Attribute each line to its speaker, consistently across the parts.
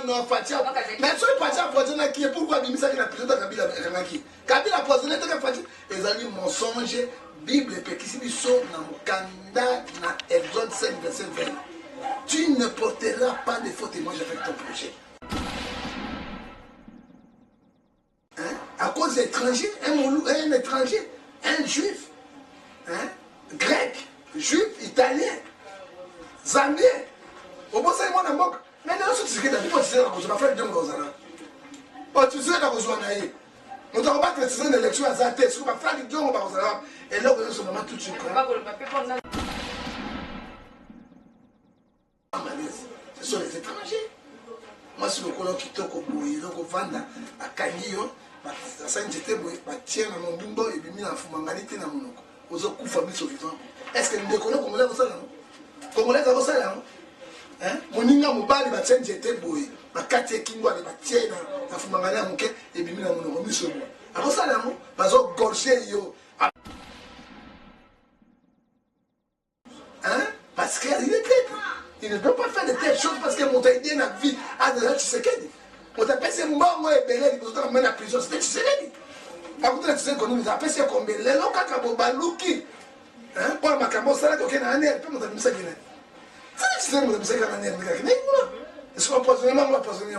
Speaker 1: non, Fatia. Mais sur le Fatia poisonné qui est pourquoi Bimisa qui n'a plus de Kabila Ranaki. Kabila poisonné, Fatia. Les amis mensonges, Bible et Pekisi sont dans le Kanda, dans Exode 5, verset 20. Tu ne porteras pas de faux témoignages avec ton projet. Hein? À cause d'étrangers, un étranger, un juif, hein? Grec, juif, italien, zambien. Au bout de ça, il y a un mais non, c'est ce que tu as dit, tu sais, tu vas faire du temps. Tu sais, tu vas faire du temps. On ne va pas créer une élection à Zate, tu vas faire du temps. Et là, on va tout de suite. Ce sont les étrangers. Moi, si le colon qui toque au bout, il vend à Kagio, ça j'étais tiens dans mon bumbo et mis en fumangalité dans mon oncle. Aux autres coups, famille survivants. Est-ce que nous déconnons comme on l'a ça? Congolais, ça va ça là? Moninga mobali ba tiens j'étais boy. Ba kati kingo ali ba tiens na fumangana muke et bimi na mon oncle miso. Alors ça là, bazo gorger yo. Hein? Parce qu'il est peuple. Il ne peut pas faire de telles choses parce que mon idée n'a vie à de la Tshisekedi. On t'appelle ces morts et belé, ils ont amené à la prison. C'était Tshisekedi. À côté de Tshisekedi, on nous appelle ces combien. Les locaux Kabobalouki. Hein? Pour ma camo, ça là, aucun année, peut nous appeler ça Guinée. Ça, c'est nous appeler ça Guinée. Est-ce qu'on va poisonner, on va poisonner.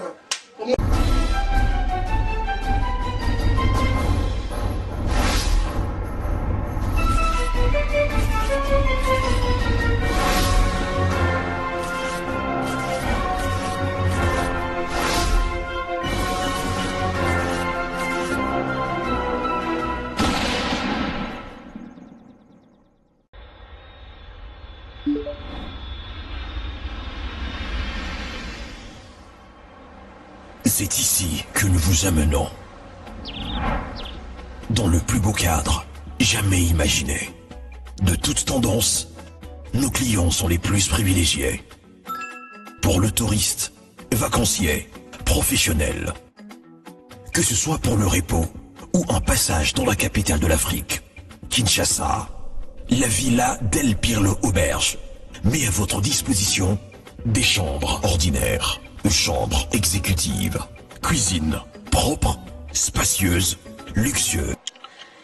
Speaker 2: C'est ici que nous vous amenons. Dans le plus beau cadre jamais imaginé. De toute tendance, nos clients sont les plus privilégiés. Pour le touriste, vacancier, professionnel. Que ce soit pour le repos ou un passage dans la capitale de l'Afrique, Kinshasa, la Villa del Pirlo Auberge met à votre disposition des chambres ordinaires, chambres exécutives, cuisine propre, spacieuse, luxueuse.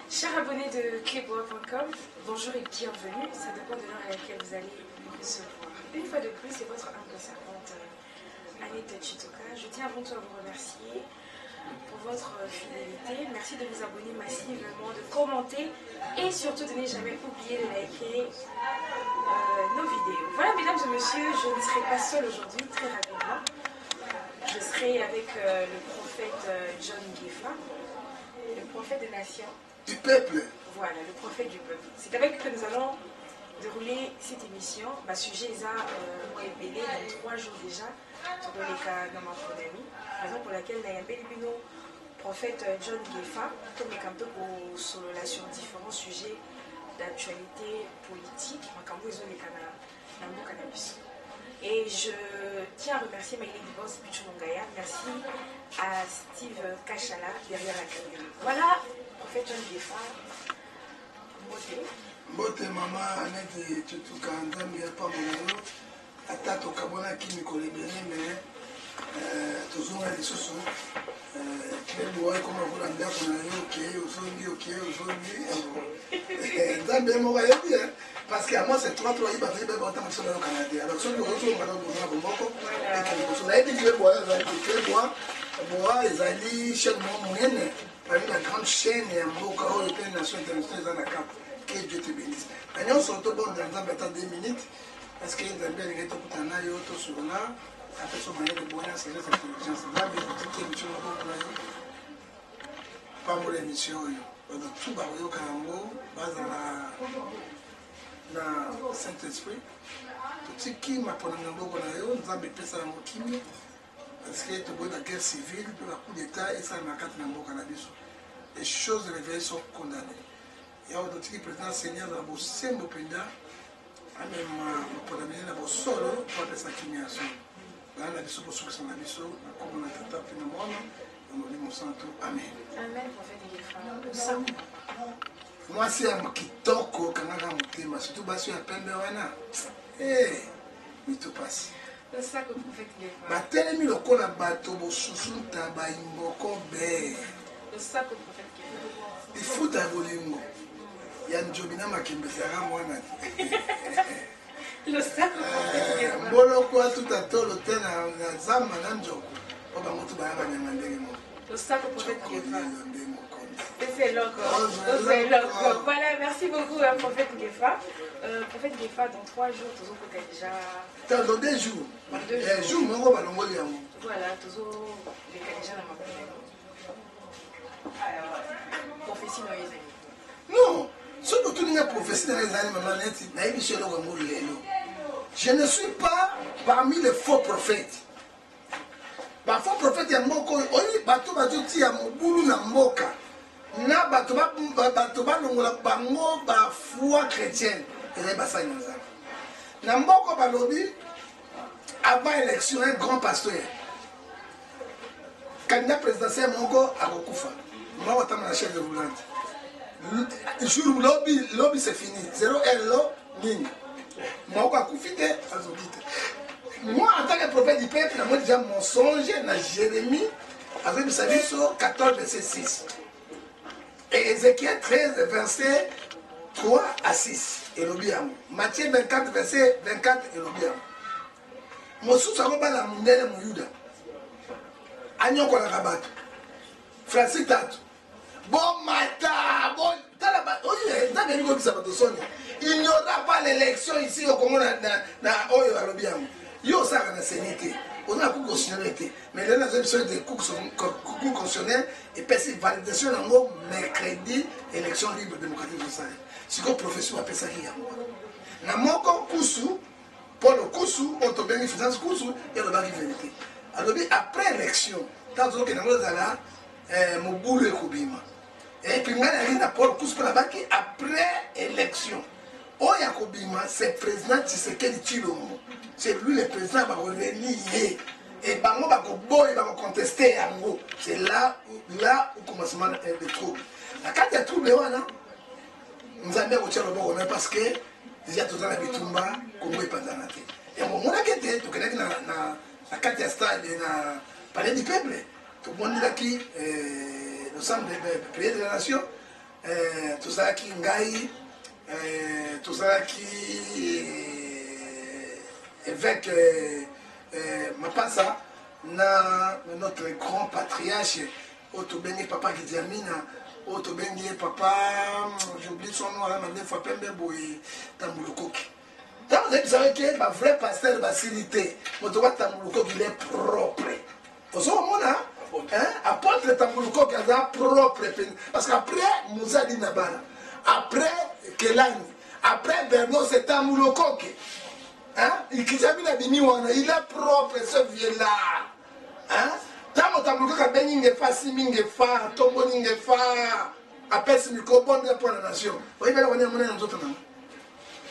Speaker 3: Chers abonnés de Clébois.com, bonjour et bienvenue. Ça dépend de l'heure à laquelle vous allez me recevoir. Une fois de plus, c'est votre humble servante Annette Chitoka. Je tiens avant tout à vous remercier pour votre fidélité. Merci de vous abonner massivement, de commenter et surtout de ne jamais oublier de liker nos vidéos. Voilà, mesdames et messieurs, je ne serai pas seule aujourd'hui, très rapidement. Je serai avec le prophète John Gefa, le prophète des nations.
Speaker 1: Du peuple.
Speaker 3: Voilà, le prophète du peuple. C'est avec que nous allons dérouler cette émission. Ma sujet est moi belé dans 3 jours déjà, sur les cas dans ma pandémie. Raison pour laquelle nous avons le prophète John Gefa, comme les campeurs sur différents sujets d'actualité politique. Et je tiens à remercier Maïli Dibos Pichumongaya. Merci à Steve Kachala derrière la caméra. Voilà, prophète John Gefa.
Speaker 1: Mbote maman Annette Chitoka Nzambi ya pa monalo ata tokabona ki mikolo ebele mais tozonga lisusu klebu oyo ekoma kola ndako na yo okeye ozongi Nzambi moko ayebi parce que à moi c'est 3 yiba toyebi baotanga biso bayokana te alors soki ozonga tozonga komoko ekende koso nayebi klebu oyo ezali klebu boa ezali chaîne moko monene parmi la grande chaîne ya mboka oyo pe nation internationale eza na cap. Que Dieu te bénisse. Nous sommes bon dans 2 minutes parce que nous avons bien tout le temps sur là. Après, son manière de bonheur, c'est l'intelligence. Là, petite émission, pas pour l'émission. Tout va au Carambo, base dans Saint-Esprit. Tout ce qui m'a pour nous avons fait ça dans mon kimi. Parce que tu vois la guerre civile, le coup d'État et ça m'a quatre dans mon cannabis. Les choses révélées sont condamnées. Il y a d'autres qui prétendent Seigneur dans vos sembo penda, même pour amener dans vos solos, pour faire sa kimia. Là, la biso pour ceux qui sont la biso, comme on a tout à fait dans le monde, dans le monde santo. Amen.
Speaker 3: Amen, prophète Gefa.
Speaker 1: mwasi ya kitoko kangaka motema surtout basi ya pembe wana mito pasi batelemi lokola bato bosusu ntaba imboko be lifuta ya bolingo ya njobi na makembe ezalaka mwana mboloko atuta tolo te na zamba na njoko po bango to bayaka nyanga ndenge moko
Speaker 3: c'est loco. Voilà, merci beaucoup, Prophète Ngefa. Prophète Ngefa, dans 3 jours, tu as déjà.
Speaker 1: Dans 2 jours. Dans 2 jours.
Speaker 3: Voilà, tu as déjà dans ma prophétie dans les années.
Speaker 1: Non, ce que tu as prophétie dans les années, je ne suis pas parmi les faux prophètes. Les faux prophètes, il y a beaucoup de mboka. Na bato balongola bango foi chrétienne ezali basali na nzambe na mboko balobi avant élection un grand pasteur candidat présidentiel moko akokufa mwa watama na chef de roulante jour lobby c'est fini 0 lo nini moko akufi te azobi te moi en tant que prophète du peuple namoni déjà mensonge na Jérémie avec sa biso 14 verset 6 et Ézéchiel 13, verset 3 à 6. Et Matthieu 24, verset 24. Et Mosu Saroba la Mundele Mouyuda. Agnon Rabato. Francis Tato. Bon matin. Bon. Il n'y aura pas l'élection ici au Congo na Oyo Alobiam. Yo Sara na Sénété. On a un coup constitutionnel, mais là, nous avons besoin de coups constitutionnels et puis c'est validation en mot mercredi, élection libre démocratique sociale. C'est comme professeur appelle ça hier. Na moko kusu, pour le kusu, on te bénit finance kusu et le bari vérité. Alors après élection, tant que nous avons là, Moboulou et Koubima. Et puis nous avons pour kusu pour la baki après élection. Oya Koubima, c'est président Tshisekedi Tshilombo. C'est lui le président qui va revenir et bango va contester yango. C'est là où commencement des troubles. La carte de troubles nous avons retiré le bon parce que déjà tout dans la bitumba Congo est pas dans la tête. Et mon monde qui était tout connaît la carte de stade na palais du peuple. Tout le monde là qui l'ensemble des pays de la nation tout ça qui ngai tout ça qui évêque Mapasa, notre grand patriarche, Otobengé Papa Gidiamina, Otobengé Papa, j'oublie son nom, là, maintenant, faut pas me Tambouloukoki. Quand vous savez que le vrai pasteur de Basilité, Tambouloukoki, il est propre. Vous savez, apporte le Tambouloukoki, il est propre. Parce qu'après, Moussa Dinabala, après Kelani, après Bernard, c'est Tambouloukoki. Il est propre ce vieux-là. Tant que tu as Simingefa, Tomoningefa, appelle ce micro-bon pour la nation. Vous voyez, nous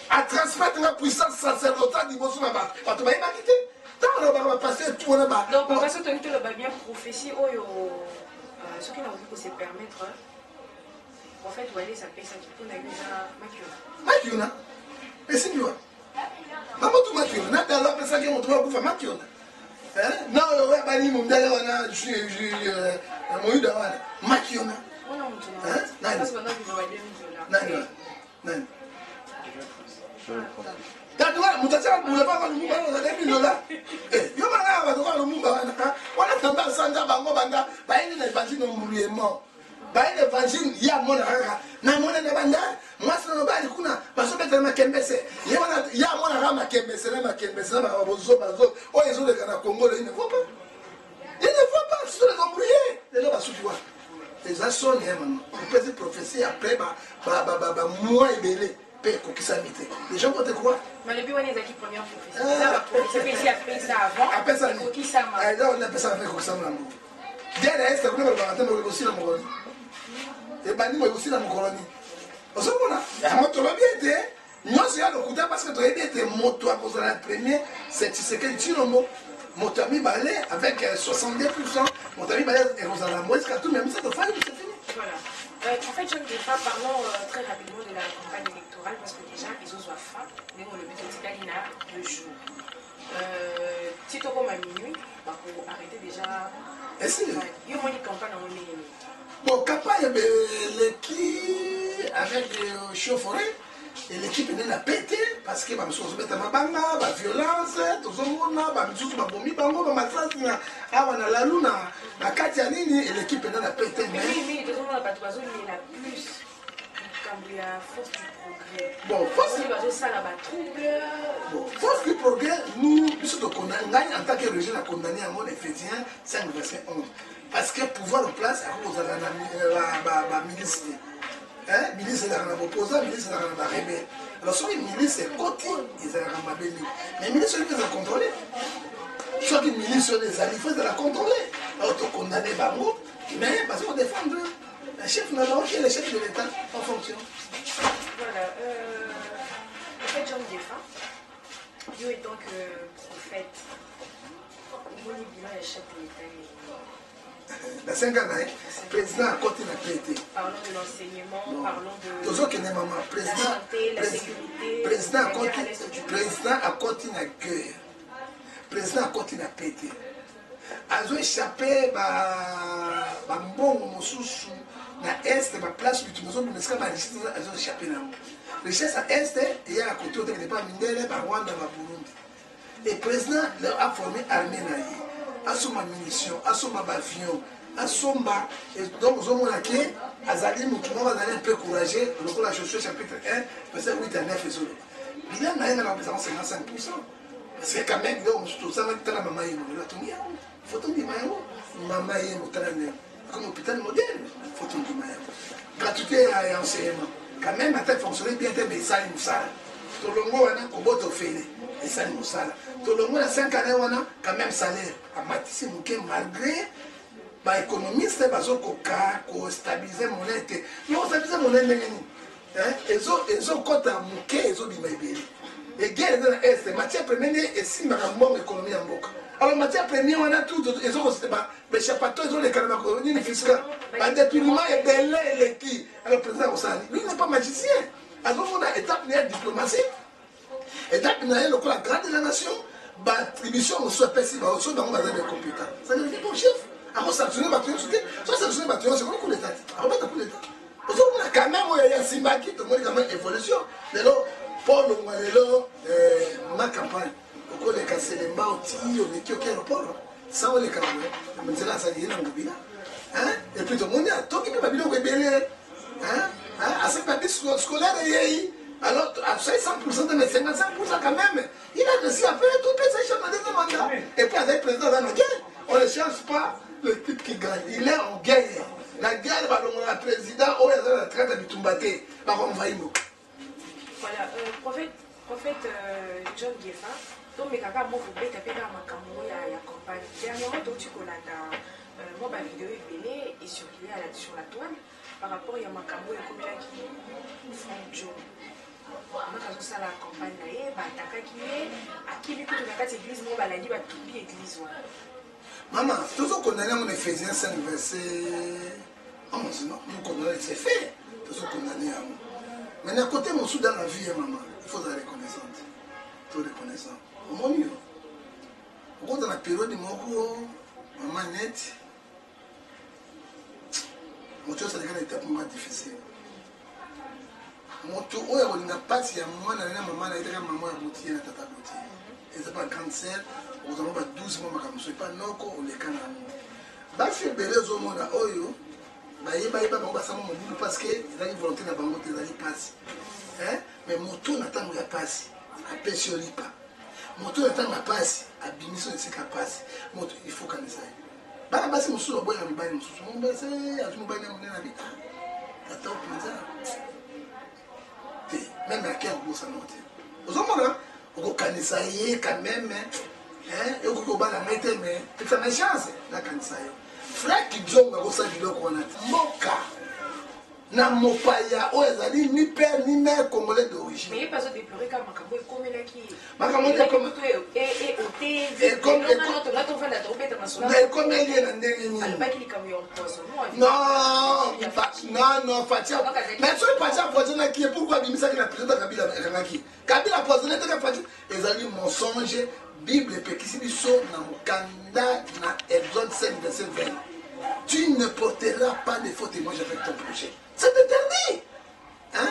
Speaker 1: à transmettre la puissance sacerdotale du Bosso là-bas. Tu vas y quitter. Tant qu'on va passer tout là-bas.
Speaker 3: Donc, on va se tenir la bien prophétie. Ce qui n'a pas se permettre. En fait, vous allez s'appeler ça qui peut n'aller à
Speaker 1: Makiona. Et c'est mieux. Maman tout Makiona. N'a pas l'homme ça qui montre pas pour faire Makiona. Non, on va pas dire mon d'aller on a je moi d'avoir Makiona.
Speaker 3: On a mon tour. Parce que maintenant il va aller
Speaker 1: non. Tatuwa mutachana mulapa kwa lumumba na demi lola. Yo manga ba kwa lumumba wana. Wana tamba sanja bango banda ba ini na banjino mbuluyemo. Ba ini banjin ya mona kaka. Na mona na banda mwasi no bali kuna baso betela makembese. Ye wana ya mona kama makembese na makembese na bazo o ezo de kana Congo le ne faut pas. Il ne faut pas sur les embrouillés. Les là basukiwa. Les assons ne maman. On peut dire prophétie après ba moi ebelé. Les gens vont te croire.
Speaker 3: Mais le bureau des acquis première prophétie. Ça fait ça avant.
Speaker 1: Après ça,
Speaker 3: qui ça m'a.
Speaker 1: On appelle ça avec Kokisama. Derrière, c'est comme le baratin, mais aussi la Moronie. Et Bani, mais aussi la Moronie. Au second, la moto l'a bien été. Moi, c'est le coup parce que tu as bien été moto à cause de la première. C'est ce que tu as dit. Mon ami balai avec 70%. Mon ami balai et Rosalie Moïse, quand tout, même ça te fait, c'est fini.
Speaker 3: Voilà. En fait, John Gefa, parlons très rapidement de la campagne électorale parce que déjà, ils ont faim. Mais on le but de Tikalina 2 jours. Tito comme à minuit, pour arrêter déjà.
Speaker 1: Est-ce que
Speaker 3: il y a une campagne en ligne.
Speaker 1: Bon, campagne, l'équipe avec le chauffeur et l'équipe est la pété parce que je suis mettre ma banga, la violence, tout le monde, je suis bombi, ma classe, la lune, la Katianini et l'équipe est la pété.
Speaker 3: Mais tout le monde a pas de oiseau, il est la plus. Comme la force du progrès.
Speaker 1: Bon, force du progrès, nous sommes condamnés en tant que régime à condamner à mon effétien 5 verset 11. Parce que pouvoir en place, à cause de la milice. Milice est dans l'opposant, milice est dans la rebelle. Alors, soit une milice est côté, ils sont dans la béni. Mais milice, ils peuvent la contrôler. Soit une milice, les alliés, il faut la contrôler. Alors, tu condamnes Bango, mais parce qu'on défend eux. Le chef n'a pas le chef de l'État en fonction.
Speaker 3: Voilà. En fait, John Gefa, Dieu étant que prophète, il y a le chef de l'État.
Speaker 1: La 5 ans, le président a continué à prêter.
Speaker 3: Parlons de l'enseignement, parlons de
Speaker 1: la
Speaker 3: santé, la sécurité.
Speaker 1: Président a continué à guerre. Président a continué à prêter. Ils ont échappé à mbongo mosusu na est ma place l'utilisation de l'esclave à richesse ils ont échappé là. Richesse à est il y a à côté où il pas mindele par Rwanda par Burundi. Et président a formé armée na a soma munitions, a soma avion, a soma et donc nous avons laqué azali mutumo azali un peu courageux le la Josué chapitre 1 verset 8 à 9 et solo. Il a na représente 55%. Parce que quand même donc tout ça va la maman il la tumia. Photo de Mayo, maman est montagne, comme hôpital moderne, photo de Mayo. Gratuité et enseignement. Quand même, la tête fonctionnait bien, mais ça, il nous sale. Tout le monde a un combat de fait, et ça, il nous sale. Tout le monde a 5 années, on a quand même salaire. À Matisse, malgré l'économiste, ils ont stabilisé mon monnaie. Ils ont stabilisé mon monnaie. Ils ont compté à Mouké, ils ont dit Maïbéli. Et guerre dans l'Est, matière première, et si ma bonne économie en Boka. Alors, matière première, on a tout, ils ont les chapeaux, ils ont les calamaconis, les fiscaux. Depuis le moment, il y a les qui. Alors, le président Ossani, lui, il n'est pas magicien. Alors, on a étape de diplomatie, étape de la grande de la nation, l'attribution au soit pessimiste, au soit dans le compétent. Ça veut dire bon chef. Alors, sanctionner ma tueur, soit sanctionner ma tueur, c'est quoi le coup d'État? Alors, pas de coup d'État. Quand même, il y a Simbaki, tout le monde est quand même évolution. Paul Oumalelo, ma campagne. Au les casser les mains, on est qui au aéroport. Ça, on les casse. Mais c'est là, ça y est, on est. Et puis tout le monde a tout qui peut pas bien rebelle. À cette partie scolaire, alors, à 100% de mes 55% quand même, il a réussi à faire tout le chef de mandat. Et puis, avec le président dans la guerre, on ne cherche pas le type qui gagne. Il est en guerre. La guerre, le président, on est en train de tomber. On va y nous.
Speaker 3: Voilà, prophète John Gefa, donc mes camarades m'ont fait taper dans ma campagne à la campagne. Dernièrement, donc tu connais moi ma vidéo est venue et circulée sur la toile par rapport à ma campagne comme là qui Franck John. Moi quand je suis à la campagne là, bataka qui est à qui lui que tu n'as pas d'église, moi baladi va tout bien église.
Speaker 1: Maman, toujours condamné mon Éphésiens 5 verset 11, non, nous condamnons c'est fait, toujours condamné à moi. Mais à côté, mon sou dans la vie, maman, il faut la reconnaissance. Tout reconnaissant. Au moins, au cours de la période de mon maman net, mon tour, ça a été un moment difficile. Mon tour, il n'y a pas si maman, maman, a été maman à Boutier, à Tata Boutier. Et c'est pas cancer, on a 12 mois, je ne sais pas, non, on les canne. Bah, je suis belé au monde à Oyo. Parce que ils ont volonté de bango ils passe. Mais moto n'attend pas passe. À pêcher pas. Moto n'attend pas passe. À bimission de ce qui passe. Moto il faut qu'on essaye. Bah bah c'est mon sou boy en bas mon sou. Mon bas c'est à tout bas dans mon habitat. Attends comme ça. Même à quel bout ça monte. Aux hommes là, on can essayer quand même et on peut pas la mettre mais c'est une chance la can essayer. Frère qui jonga kosa biloko wana moka na mopaya o ezali ni père ni mère congolais d'origine.
Speaker 3: Mais il pas déplorer comme makambo comme là qui
Speaker 1: makambo comme
Speaker 3: et comme il y a ndenge ni
Speaker 1: Non, Fatia. Mais sur le Fatia empoisonné qui est pourquoi Bimisa qui a présenté Kabila Ranaki. Kabila empoisonné de Fatia. Les alliés mensonges, Bible et qui sont dans le Canada, dans Exode 5, verset 20. Tu ne porteras pas de faux témoignages avec ton projet. C'est interdit. Hein?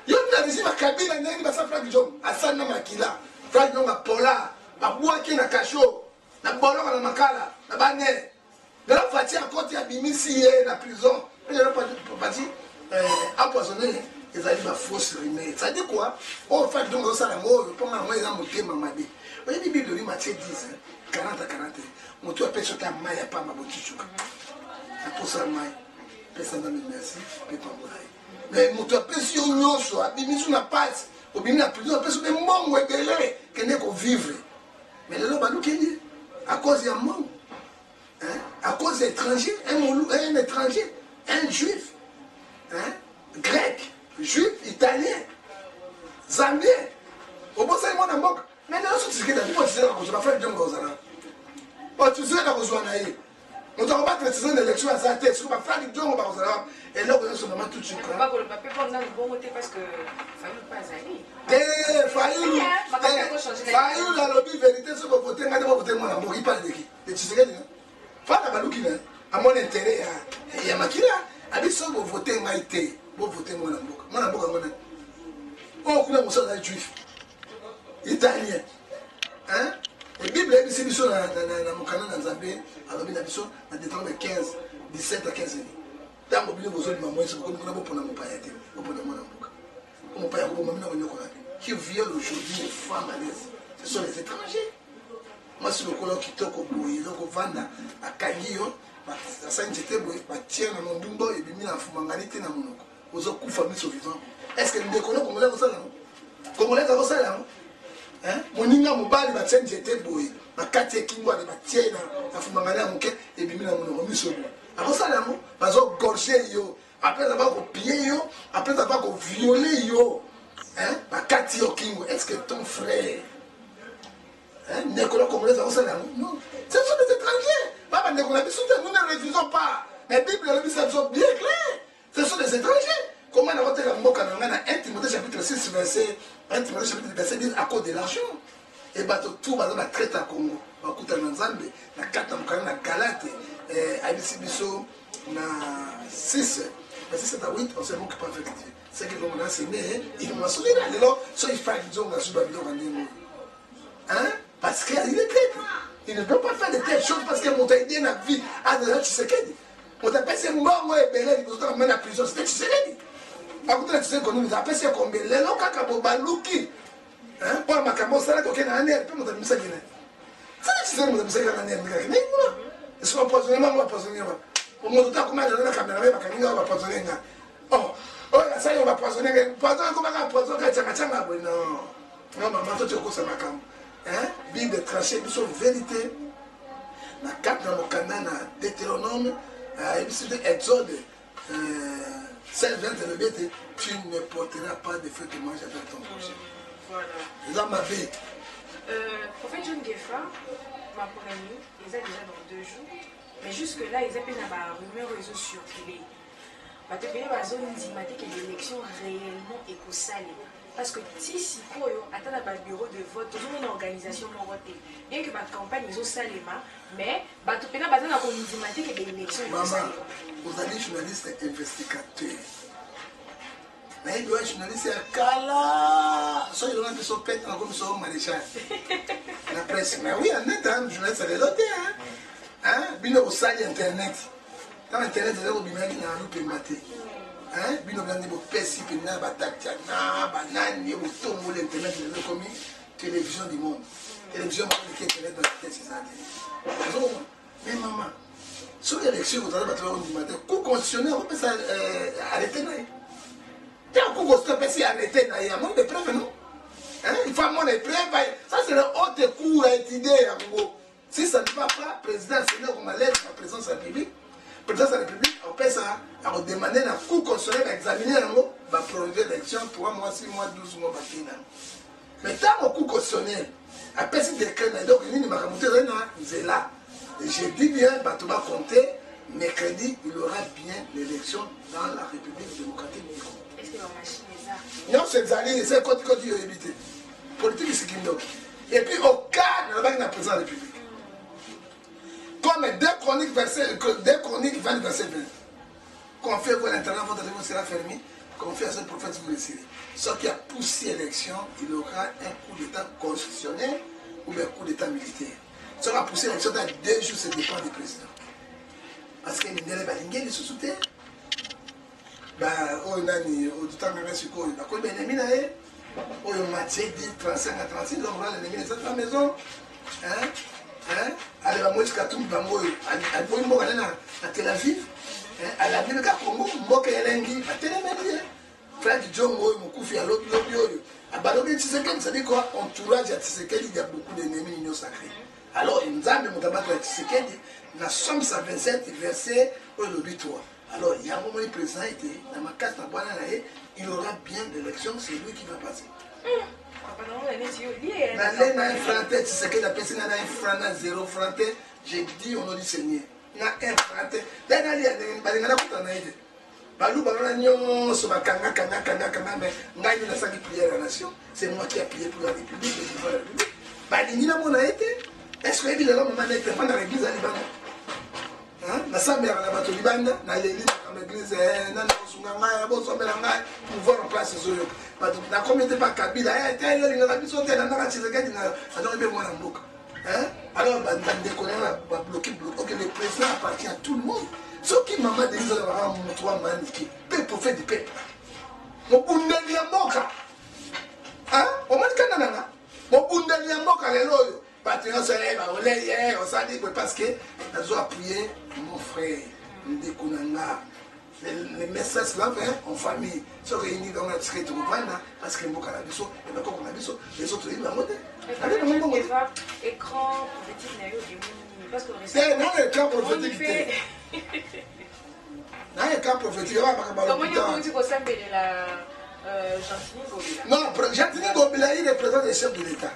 Speaker 1: Il y a une régime à Kabila, il y a une Flag Jom, à Sana Makila, Flag Jom à Pola, à Bouaki na Kacho, à Bolon à Makala, à Bané. De la Fatia, quand il y a Bimisi dans la prison, il n'y a pas empoisonné, ils arrivent à fausses remèdes. Ça dit quoi? On fait donc ça la mort, je prends un moyen à monter ma mabé. Vous voyez, la Bible dit Matthieu 10, 40 à 40. Mon tour appelle sur ta maille à pas ma boutichouka. Pour ça, maille, personne n'a mis merci, mais pas moi. Mais mon tour appelle sur nous, soit, Bimisi n'a pas, au Bimisi la prison, appelle sur des mondes ou des lait, qui n'est qu'au vivre. Mais le lobby, qui dit, à cause il y a un monde. Hein? À cause des étrangers, un étranger, un juif, hein? Grec, juif, italien, zambien, au bout de ça, il y a un mais là, ce qui est là, tu sais, je vais faire du Gozana. Tu sais, là, on doit battre les saisons d'élection à sa tête, on va faire du Gozana. Et là, on va se demander tout de suite.
Speaker 3: On va pas le papier pour nous bon côté parce que Fayou pas aller.
Speaker 1: Fayou, la lobby vérité, ce que vous votez, on va voter moi, on va parler de qui? De Tshisekedi. Fala Balouki, à mon intérêt, il y a Makila, à l'issue vous votez Maïté, vous votez mon amour. Mon amour, mon amour. Oh, vous êtes juif, italien. Hein? La Bible est ici, dans mon canal dans Zambie, à l'objet d'Abisson, à des temps de 15, 17 à 15 années. Dans mon besoin de maman, c'est comme on a pour mon père, pour mon amour. Mon père, pour mon amour, qui viole aujourd'hui les femmes à l'aise. Ce sont les étrangers. Moi, si le colon qui toque au bout, il vendre à Kagio, ça n'était pas tiens dans mon dumbo et bien la fumanganité dans mon oko. Aux autres coups familles sont vivants. Est-ce que nous déconnons comme on l'a comme ça là? Comme on l'a comme ça là? Mon ninga mobile va tiens j'étais boy. Ma quartier qui moi va tiens la fumanganité à mon cœur et bien dans mon oko mis sur lui. Alors ça là, parce que gorger yo, après avoir copié yo, après avoir violé yo, ma quartier qui moi. Est-ce que ton frère Nécola comme les avons non, ce sont des étrangers. Papa Nécola, nous ne refusons pas. Mais la Bible, les sont bien clairs. Ce sont des étrangers. Comment on a voté la mot quand on a 1 Timothée chapitre 6, verset 1 Timothée chapitre 10 à cause de l'argent. Et tout va dans la traite à Congo. On va écouter dans Zambie, la 4 dans Galate, à Bissibiso, na 6, verset 7 à 8, on sait beaucoup pas avec Dieu. C'est que l'on a enseigné, il m'a souvenu, alors, soit il fait un disons, on a subi hein? Parce qu'il est prêtre. Il ne peut pas faire de telles choses parce qu'il a monté dans la vie. Ah, déjà, tu sais qu'est-ce on t'appelle ces morts, ouais, Bélé, ils ont mis en prison. C'était tu sais qu'est-ce à côté de tu sais qu'on nous appelle ces combien. Les gens qui ont balouki. Hein? Pour ma camo, ça là, qu'on a un air, puis on a mis ça guiné. Ça, tu sais, on a mis ça guiné. Ils sont empoisonnés, moi, empoisonnés. Au moins, tout à coup, je vais la caméra, on va empoisonner. Oh, ça y est, on va empoisonner. Poisonner, comment on va empoisonner? Non, maman, toi, tu es au cours de ma camo. Bible tranchée, ils sont vérité. Dans 4 dans mon canal, dans Deutéronome, Exode 16, 20, tu ne porteras pas de feu de mange avec ton prochain.
Speaker 3: Voilà.
Speaker 1: Là, ma vie.
Speaker 3: Prophète John Gefa, ma première nuit, ils ont déjà dans 2 jours. Mais jusque-là, ils appellent la rumeur réseau circulé. Parce que la zone indimatique et l'élection réellement écosalée. Parce que si Sikoyo atteint le bureau de vote, toujours une organisation morotée. Bien que ma campagne est au Salema, mais tu peux pas dans la indimatique et l'élection.
Speaker 1: Maman, vous allez journaliste investigateur. Mais il doit être journaliste à Kala. Soit il y a un peu de pète comme ça au maréchal. La presse. Mais oui, en net, journaliste à l'éloté. Bien au sale internet. Quand internet est là, il y a un loup maté. Bino blandi bo pesi pena batatia na banani bo tomo l'internet le comme télévision du monde. Télévision qui internet dans cette c'est ça. Mais maman, sur l'élection vous allez battre au matin, coup constitutionnel on peut ça arrêter là. Tant coup constitutionnel arrêter là, il y a moins de preuves non. Il faut moins de preuves. Ça c'est le haute cour à étudier à Congo. Si ça ne va pas, président Sénat comme à l'aide la présidence de la République. Le président de la République, on peut ça, on demander la Cour constitutionnelle d'examiner va prolonger l'élection 3 mois, 6 mois, 12 mois. Mais tant que Cour constitutionnelle, après ce décret, donc il n'y a pas de là. Et je dis bien, tu vas compter mercredi, il y aura bien l'élection dans la République démocratique du Congo.
Speaker 3: Est-ce que la machine est là?
Speaker 1: Non, c'est Zali, c'est quand tu as évité. Politique, c'est qui nous. Et puis, au cas de la présidence de la République. Comme deux chroniques 20, verset 20. Qu'on fait pour l'intérieur, votre réunion sera fermée. Qu'on fait à ce prophète, vous le savez. Sauf qu'il y a poussé l'élection, il y aura un coup d'État constitutionnel ou un coup d'État militaire. Si on a poussé l'élection dans 2 jours, c'est dépend du président. Parce que les Balingé, ils se soutiennent. Oh, nani, au temps que je suis quoi, il y a quoi, ben, les minae, oh, il m'a dit 35 à 36, donc voilà, les minae, c'est la maison. Allez, va moi jusqu'à tout le bango, à Boimbo, à Tel Aviv, à la ville de Congo, Mboka Elengi, à Tel Aviv. Frère du Djongo, Mokoufi, à l'autre, à Balobi Tshisekedi, ça dit quoi? Entourage à Tshisekedi, il y a beaucoup d'ennemis union sacrés. Alors, il nous a mis à Tshisekedi, dans Somme 127, verset au lobby 3. Alors, il y a un moment où le président était dans ma case, il aura bien l'élection, c'est lui qui va passer. J'ai dit au nom du Seigneur, il y a un franc. C'est moi qui ai prié pour la République. Est-ce que l'église est dans l'église à Liban? Na samera na bato libanda na l'église na l'église na sunga pouvoir en place zoyo bato na communauté pas kabila était yo linga biso te na na Tshisekedi na donc be mwana mboka alors bande connaît ba bloquer OK, le président appartient à tout le monde ce qui maman de l'église va montrer maniki peuple fait du peuple mo bundeli ya mboka o mani kana na mo bundeli ya mboka lelo parce que nous avons appuyé mon frère, les messages là en famille se réunissent dans la discrète parce que les autres
Speaker 3: écran prophétique,
Speaker 1: c'est non écran prophétique. Non écran prophétique.
Speaker 3: Comment il faut que la
Speaker 1: non, Gentini Gobila, il représente le chef de l'État.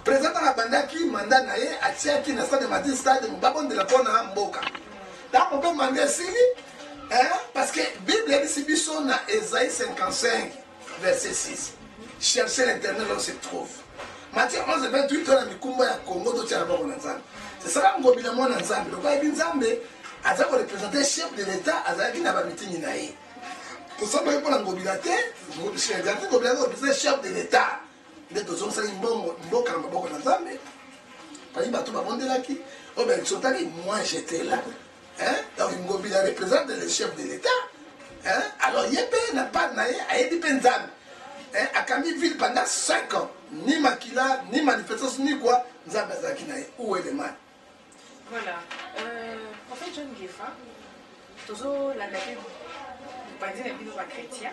Speaker 1: Président de la bande qui mandat naé à Tchèque na stade de Matin stade de babon de la pona mboka. Là on peut demander si parce que Bible dit si biso na Ésaïe 55 verset 6. Cherchez l'Éternel là où se trouve. Matthieu 11 28 on a mikumba ya Congo to tshaba ko nzambe. C'est ça ngobila mona nzambe. Donc ba binzambe aza ko représenter chef de l'État azaki na ba meeting naé. Pour ça ba ko ngobila te, ngobila ko chef de l'État. Il est aux hommes, c'est un bon mboka na nzambe. Parce que bato babondelaki, oh ben sotali moi j'étais là. Donc Ngobila représente le chef de l'État. Alors yebe n'a pas naé a yebi penzam. A Camille ville pendant 5 ans, ni makila, ni manifestation ni quoi, nzambe azaki naé. Où est le mal?
Speaker 3: Voilà. Prophète John Gefa, toujours la Bible, pas dire la Bible chrétien.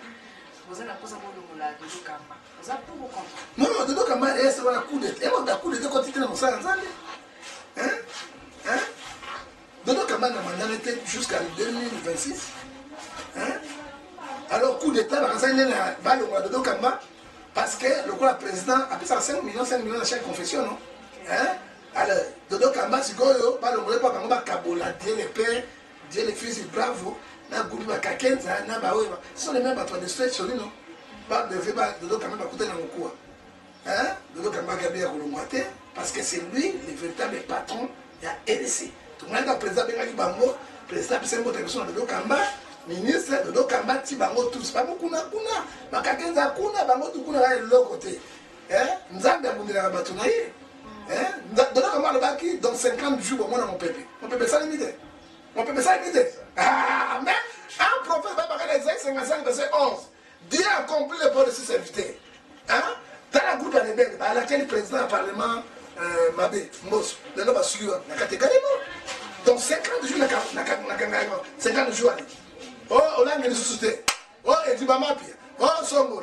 Speaker 3: Vous avez la pose à vous la Dodo Kamba. Vous avez pour vous contre.
Speaker 1: Non, Dodo Kamba, c'est un coup d'état. Et on a coup d'état quand il était dans mon salon. Dodo Kamba n'a mandaté jusqu'en 2026. Alors, coup d'état, il y a Dodo Kamba parce que le président a pris 5 millions à chaque confession. Non? Alors, Dodo Kamba, c'est quoi? Le pas Kamba Kabola, Dieu le Père, Dieu le Fils, bravo. Na groupe Kakenza, na bawewa. Ce sont les mêmes bateaux de stretch sur nous. Pas de fait, Dodo Kamba va coûter dans le coup. Dodo Kamba Gabi a Kolongwate, parce que c'est lui le véritable patron de la RDC. Tout le monde a président Bengali Bango, président Pissembo Télévision de Dodo Kamba, ministre de Dodo Kamba, Tibango, tous. Pas beaucoup, na Kakenza, kuna, Bango, tout kuna, là, de l'autre côté. Nzambe a bondi la bateau naïe. Dodo Kamba le baki, dans 50 jours, moi, mon pépé. Mon pépé, ça limite. Mon pépé, ça limite. Ah, mais un prophète va parler d'Ésaïe 55, verset 11. Dieu a accompli le port de ses serviteurs. Dans la groupe à laquelle le président du Parlement, Mabé, Mos, le nom va suivre, la catégorie. Donc 50 jours, 50 jours. Oh, on a une société. Oh, et du Bamapi. Oh, Songo,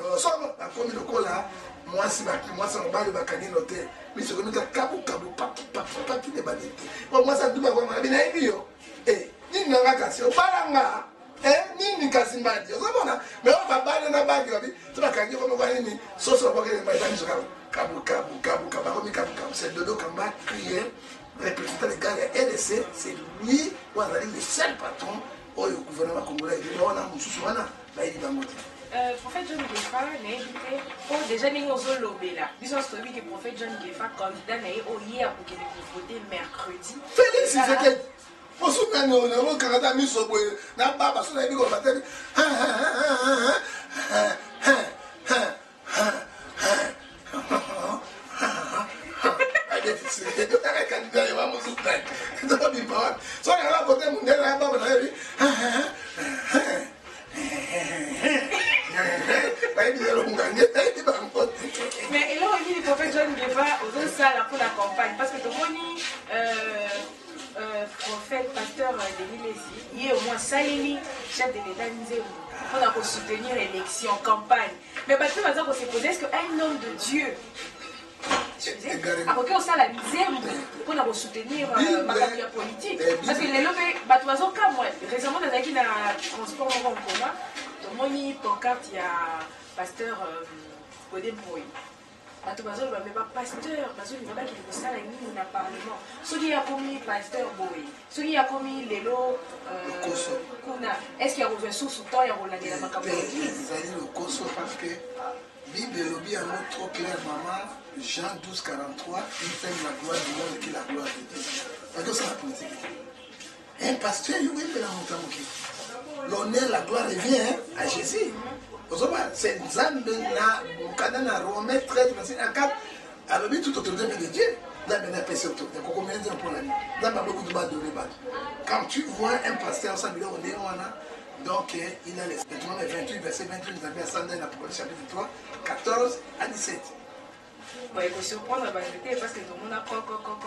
Speaker 1: la commune de Kola. Moi, c'est un bal de Bakani noté. Mais ce que nous avons, Kabou, papi de banité. Moi, ça doit avoir un bio. Eh, ni n'angakasi, obalanga. Nini kasimbadi. Mais on va baler na bagi, tu vas gagner comme on va ni. Soso, on va gagner. c'est Dodo Kamba qui est représentant des gars de LDC, c'est lui qui a le seul patron au gouvernement congolais.
Speaker 3: Prophète John Gefa n'a évité pour déjà les noms lobela. Disons que prophète John Gefa candidat n'a eu hier pour qu'il voter mercredi.
Speaker 1: Félix Tshisekedi. Pour ce que nous avons Canada mis sur le n'a pas parce qu'on a dit qu'on va faire
Speaker 3: mais il a remis le prophète John Gefa aux salles pour la campagne parce que tout le monde prophète, pasteur Denis Lézy, il est au moins Salini, chef de l'État Nzembo, pour soutenir l'élection, campagne. Mais parce que maintenant, on s'est posé, est-ce qu'un homme de Dieu, après on s'est la Nzembo, pour soutenir ma carrière politique? Parce que les lobés, récemment, dans le transport en commun, tout le monde pancarte, il y a pasteur Godem Boy. Bato bazo ba meba pasteur bazo ni baba ki kosala nini na parlement soki ya komi pasteur boy soki ya komi lelo kuna est-ce qu'il y a besoin sous temps ya kolandela makambo
Speaker 1: ezali le koso parce que Bible lobi un mot trop clair maman Jean 12:43 il fait la gloire du monde qui la gloire de Dieu parce que c'est la politique un pasteur il veut la montagne l'honneur la gloire revient à Jésus. C'est Nzambe na Romains 13, verset 4. Alors, tout autour de Dieu. Quand tu vois un pasteur, donc il a les 28, verset 28, nous avons ascendu l'Apocalypse chapitre 3, 14 à 17.
Speaker 3: Il faut surprendre parce que tout le monde a encore.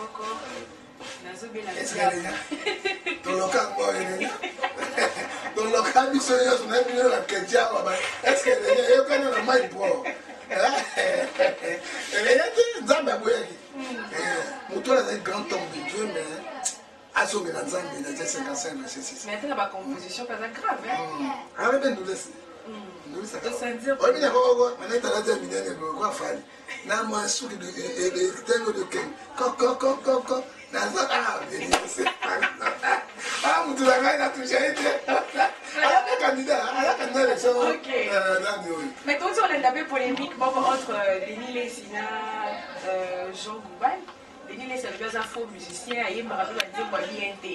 Speaker 1: Est-ce qu'il y a dans le cas moi, dans le cas du Seigneur, on a vu la chrétienne. Est-ce qu'il y a un mal pour Mouton est un grand homme de Dieu, mais à son grand homme, il a 55, verset 6.
Speaker 3: Mais la composition pas grave.
Speaker 1: Ah, mais nous laissons. Nous laissons. On est d'accord, on est à la terminale, on va faire. N'a moi souris de Ken. Coco. Ah, Mouton a touché.
Speaker 3: Mais quand on a tapé polémique entre Denis Lézy et Jean Goubal, Denis Lézy est un faux musicien, il m'a rappelé à dire moi l'INT.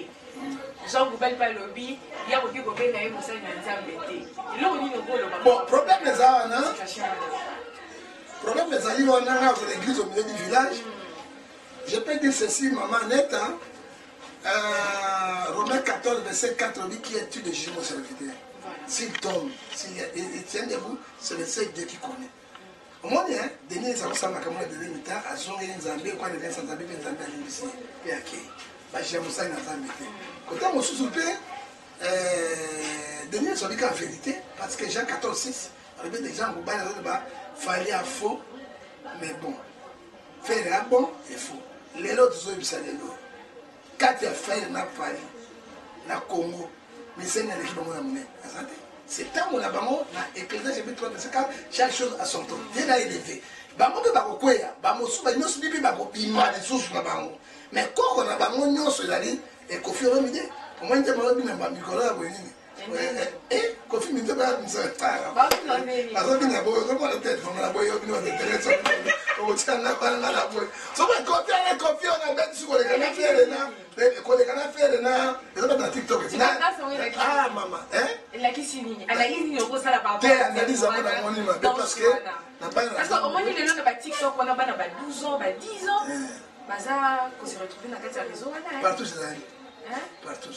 Speaker 3: Jean Goubal pas lobby, il y a beaucoup de gens qui ont fait un là on dit le
Speaker 1: bon, problème les gens, problème les amis, on a dans l'église au milieu du village. Je peux dire ceci, maman nette, Romains 14, verset 4, dit qui est-tu de juger mon serviteur? S'il tombe, s'il tient debout, c'est le seul Dieu qui connaît. Au moins, Denis les enfants, ma camarade de l'État, à son Zambie, quoi, les gens sans Zambie, les Zambie à l'Église, et à qui? J'aime ça, il n'a pas été. Quand on sous Denis sont dit qu'en vérité, parce que Jean 14, 6, avec des gens qui fallait à faux, mais bon. Faire un bon et faux. Les autres sont les autres. Quand tu as fait la Paris, la Congo, mais c'est une équipe de mon c'est tant mon abandon, l'éclairage chapitre 3, verset 4, chaque chose à son temps. Dieu l'a élevé. Bango de Barokoya, Bamosu, Banos, Bibi, Bakopima, les sources de Bango. Mais quand on a Bango, nous sommes allés, et Kofi Romide, pour moi, il y a un Nicolas Boyini. Et Kofi Mide, il y a un tête, on a boyé, on a des téléphones. On tient la balle dans la boîte. So, on a bête sur les canapés, les canapés, les autres dans TikTok. Ah, maman, hein?
Speaker 3: Il a qui signe. Elle a dit qu'on ça la parole.
Speaker 1: Analyse avant la monnaie, parce que.
Speaker 3: Parce qu'au moins, il est là, TikTok, on a 12 ans, 10 ans. Baza, qu'on s'est retrouvé dans le réseau.
Speaker 1: Partout, c'est ça. Partout.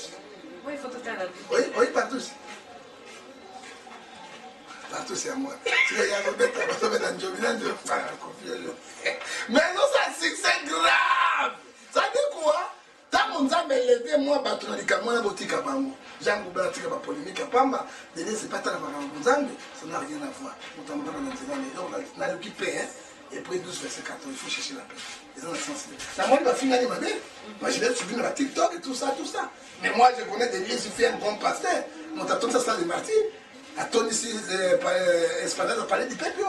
Speaker 3: Oui, il faut tout à l'heure.
Speaker 1: Oui, partout. Partout c'est à moi. Si il y a un bête, on va mettre un job, mais non, c'est grave. Ça dit quoi? Tant qu'on a élevé moi, bateau dans les camarades, boutique à Bango. Jean Goubala, tika ba polémique à Pamba. Denis, c'est pas tant la Bango, ça n'a rien à voir. On t'en donne on a occupé, hein. Et puis 12 verset 14, il faut chercher la paix. Ils ont la sensibilité. La moi, il va finir ma vie. Moi, je vais suivre dans TikTok et tout ça. Mais moi, je connais Denis, il fait un bon pasteur. Mon tâton, ça, c'est des martyrs. À ton ici, espagnol, on parlait du peuple.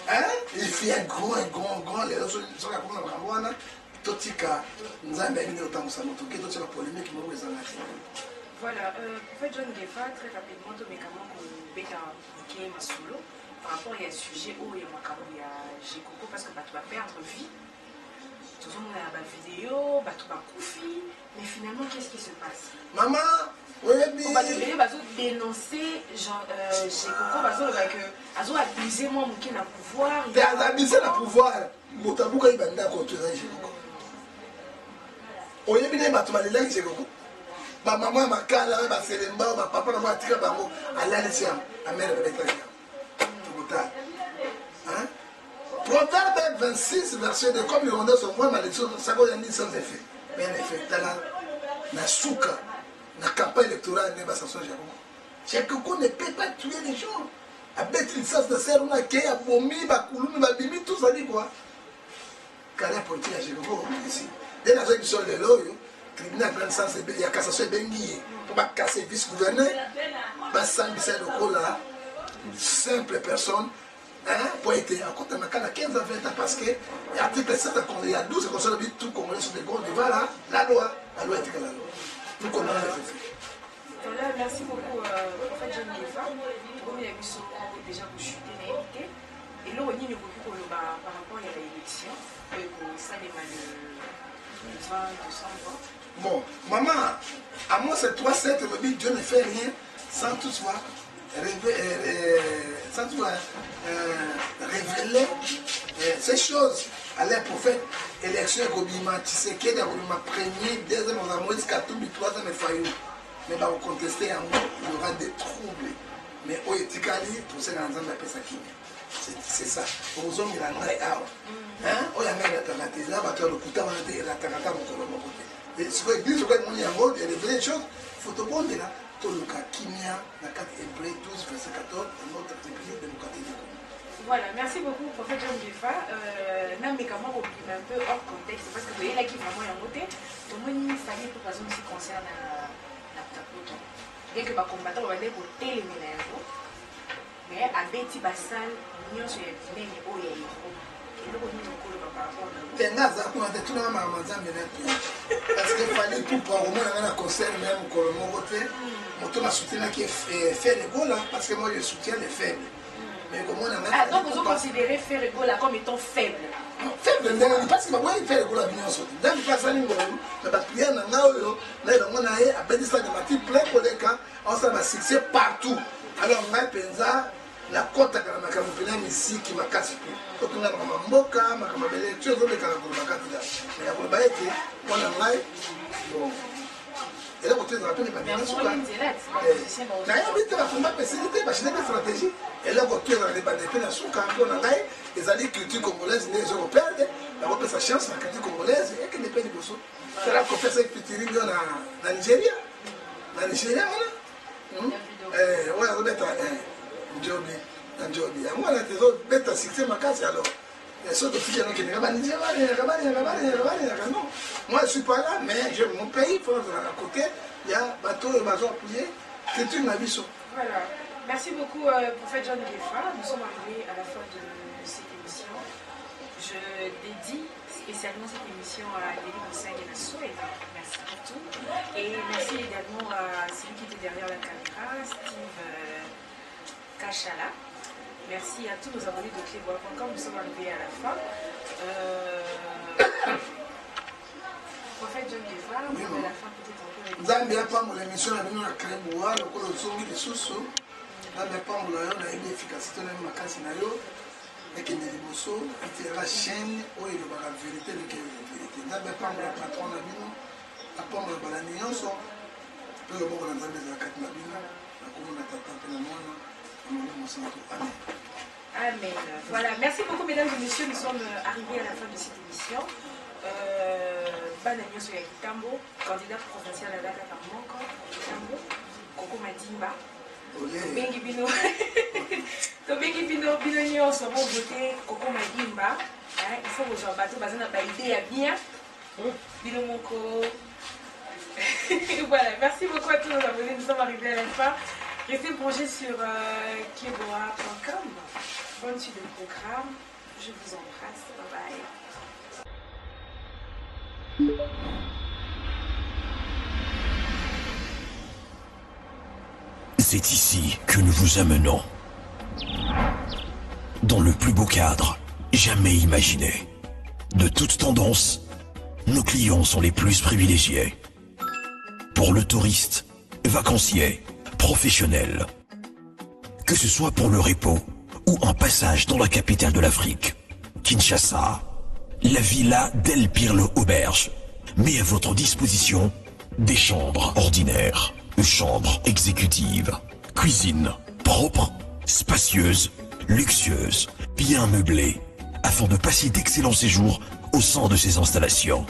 Speaker 1: Hein? défi un grand, les autres sont là comme un rambouana, totika, nous avons mis autant de temps, tout est la polémique, nous les avons.
Speaker 3: Voilà, en fait, John Gefa, très rapidement, tout mes camarades qu'on bêta qui est ma solo, par rapport à un sujet où il y a ma camarade, il y a Gécoco, parce que tu vas perdre vie. Tout le monde a la vidéo, tu vas couper, mais finalement, qu'est-ce qui se passe?
Speaker 1: Maman, oui,
Speaker 3: on va dénoncer Gécoco, parce que abusé moi, qui n'a pouvoir.
Speaker 1: Tu as abusé le pouvoir, Motabouka, il va être contre Gécoco. On y a bien battu les Gécoco. Ma maman m'a calé, ma célébré, ma papa m'a tiré par moi, à l'Alessia, à mère de Bétania. Proverbe 26, verset 2, comme il rendait son moi, malédiction, ça va y sans effet. Mais en effet, dans la souka, dans la campagne électorale, il n'y a pas de sanction. Gécoco ne peut pas tuer les gens. À bête licence de serre, on a créé à Bomi, à Kouloumi, à Bimi, tout ça dit quoi? Carré politique à Gécoco, ici. Dès la zone du sol de l'eau, tribunal plein de sens, il y a cassation bengi pour pas casser vice-gouverneur, pas sans bisser le coup là, simple personne, pour être en compte de 15 à 20 ans parce que l'article 7, il y a 12, comme ça, tout Congolais sur les grands devant là, la loi est que la loi. Nous connaissons les effets.
Speaker 3: Voilà, merci beaucoup. En fait, John Gefa, comme il y a eu son déjà pour chuter l'invité, et là, on y a beaucoup par rapport à l'élection, ça n'est pas le 20 décembre.
Speaker 1: Bon, maman, à moi c'est 3-7, me dit Dieu ne fait rien sans toutefois révéler ces choses à les prophètes. Élection et Gobima, Tshisekedi, Gobima premier, deuxième, on a Moïse Katumbi, troisième et Fayou. Mais on va contester en moi, il y aura des troubles. Mais au Etikali, pour ces gens, on appelle ça qui. C'est ça. Aux hommes, il y a un vrai arbre. Oh, il y a un vrai arbre. Il y a un vrai arbre. Il y a un vrai arbre. Et ce que l'église, il y a des vraies choses, il faut te prendre là. Tout le cas, Kimia, la 4 Hébreu 12, verset 14, et notre République démocratique.
Speaker 3: Voilà, merci beaucoup, prophète John Gefa. Non, mais comment on oublie un peu hors contexte, parce que vous voyez là qui vraiment est en côté, tout le monde il fallait pour raison qui concerne la tapote. Bien que ma combattant, on va dire pour téléménage, mais à Betty Bassal, nous sommes les mêmes, oh, il y a
Speaker 1: parce qu'il fallait tout pour au moins un conseil même que mon côté, mon soutien qui est fait les goals parce que moi je soutiens les faibles. Mais comment on a
Speaker 3: donc vous considérez faire les goals comme étant faible?
Speaker 1: Faible, parce que moi il fait les goals à bien sortir. Dans le cas ça nous mais la prière n'a pas eu là on a à bénéficier de matières plein pour les cas on s'en va succès partout. Alors moi pensa la côte à la campagne ici qui m'a cassé tout. Quand on a ma mboka, ma campagne, tu as donné quand on m'a cassé. Mais après bah été, on a mal. Bon. Et là on te rappelle pas bien sûr là. Là il y a des combat spécialité, bah c'est une stratégie. Et là on te rappelle pas des peines sur quand on a là, les alliés culture congolaise les européens, la repère sa chance la culture congolaise et que les pays de Bosso. C'est là qu'on fait cette culture dans Nigeria. Dans Nigeria voilà. Ouais, on est Njobi, Njobi. Moi, là, les autres bêtes à succès ma casse alors. Les autres filles qui ne non. Moi, je ne suis pas là, mais j'ai mon pays, à côté, il y a bateau et bateau appuyé. C'est une avis.
Speaker 3: Voilà. Merci beaucoup, prophète John Gefa. Nous sommes arrivés à la fin de cette émission. Je dédie spécialement cette émission à Nelly Moussang et Nassau. Merci pour tout. Et merci également à celui qui était derrière la caméra, Steve Kachala. Merci à tous nos abonnés de Clébois.com. Nous sommes arrivés à la fin. Prophète John Gefa, vous avez la fin peut-être un peu.
Speaker 1: Zambia pas mon émission à nous à Clébois, le col au son de sous-sous. Zambia pas mon on a une efficacité dans ma casse nayo. Et qui est bosso, et la chaîne où il y a la vérité de la vérité. Zambia pas mon patron à nous, à pas mon balanignon son. Peu le bon dans Zambia de la carte nabina, la commune à tata penamona. Amen.
Speaker 3: Amen. Voilà, merci beaucoup mesdames et messieurs, nous sommes arrivés à la fin de cette émission. Banagno Soyakitambo, candidat provincial à la Camarmonco, Kitambo, Koko Madimba. Tobengi Bino Nyonso vont voter Koko Madimba. Il faut que j'en batte, parce qu'on a pas idée à bien. Bino Moko. Voilà, merci beaucoup à tous nos abonnés, nous sommes arrivés à la fin. Restez branchés sur Keboa.com. Bonne suite de programme. Je vous embrasse. Bye bye.
Speaker 2: C'est ici que nous vous amenons. Dans le plus beau cadre jamais imaginé. De toute tendance, nos clients sont les plus privilégiés. Pour le touriste, vacancier, professionnel. Que ce soit pour le repos ou un passage dans la capitale de l'Afrique, Kinshasa, la Villa Del Pirlo Auberge met à votre disposition des chambres ordinaires, chambres exécutives, cuisine propre, spacieuse, luxueuse, bien meublée, afin de passer d'excellents séjours au sein de ces installations.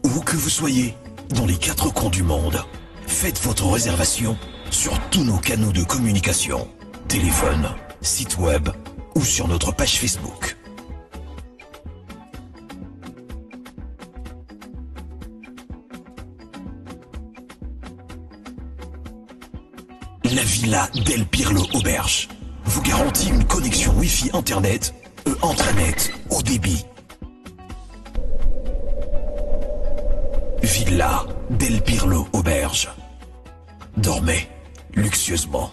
Speaker 2: Où que vous soyez, dans les 4 coins du monde, faites votre réservation sur tous nos canaux de communication, téléphone, site web ou sur notre page Facebook. La Villa Del Pirlo Auberge vous garantit une connexion Wi-Fi Internet et intranet au débit. Villa Del Pirlo Auberge. Dormez luxueusement.